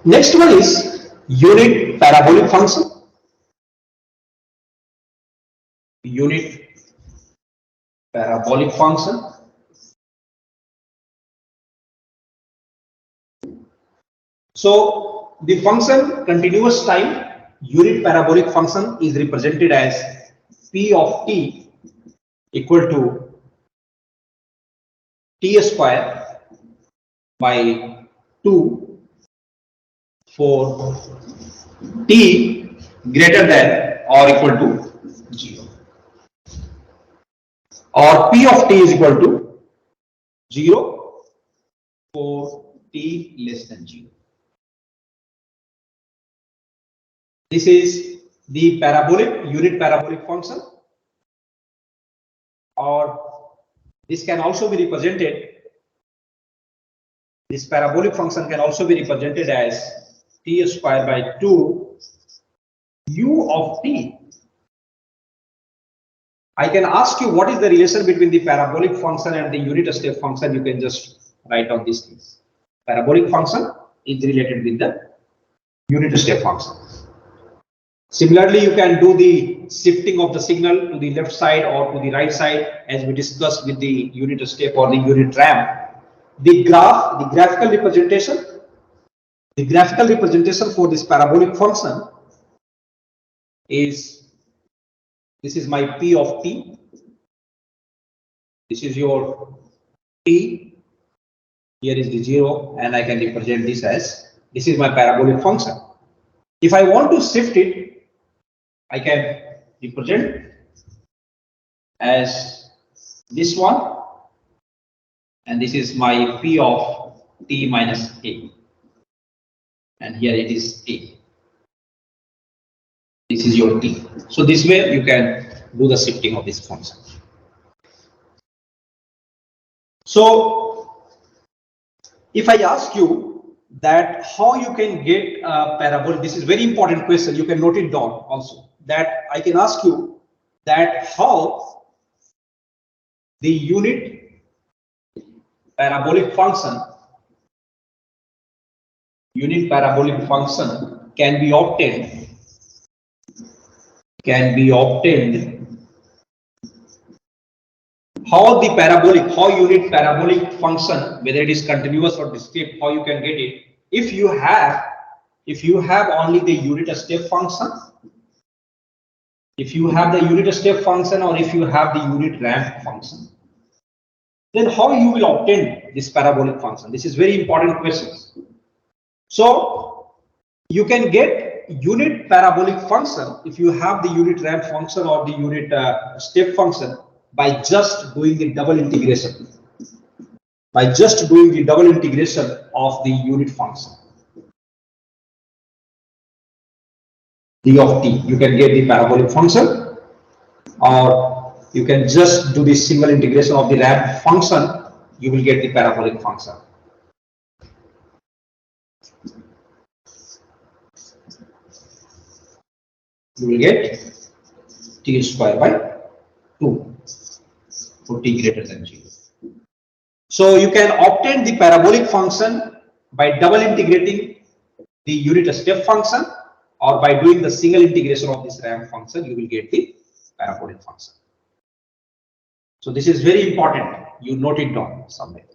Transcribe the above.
Next one is unit parabolic function. Unit parabolic function. So the function continuous time unit parabolic function is represented as P of t equal to t square by 2 for t greater than or equal to 0, or P of t is equal to 0 for t less than 0. This is the unit parabolic function, or this can also be represented, this parabolic function can also be represented as t square by 2 u of t. I can ask you what is the relation between the parabolic function and the unit step function. You can just write down these things. Parabolic function is related with the unit step function. Similarly, you can do the shifting of the signal to the left side or to the right side, as we discussed with the unit step or the unit ramp. The graphical representation for this parabolic function is, this is my P of t, this is your t, here is the 0, and I can represent this as, this is my parabolic function. If I want to shift it, I can represent as this one, and this is my P of t minus a, and here it is a. This is your t. So this way you can do the shifting of this function. So if I ask you that how you can get a parabolic, this is very important question, you can note it down also, that I can ask you that how the unit parabolic function can be obtained how unit parabolic function, whether it is continuous or discrete, how you can get it if you have only the unit step function, if you have the unit step function, or if you have the unit ramp function, then how you will obtain this parabolic function? This is very important question. So you can get unit parabolic function if you have the unit ramp function or the unit step function by just doing the double integration. By just doing the double integration of the unit function, d of t, you can get the parabolic function, or you can just do the single integration of the ramp function, you will get the parabolic function. You will get t square by 2 for t greater than 0. So you can obtain the parabolic function by double integrating the unit step function, or by doing the single integration of this ramp function, you will get the parabolic function. So this is very important. You note it down somewhere.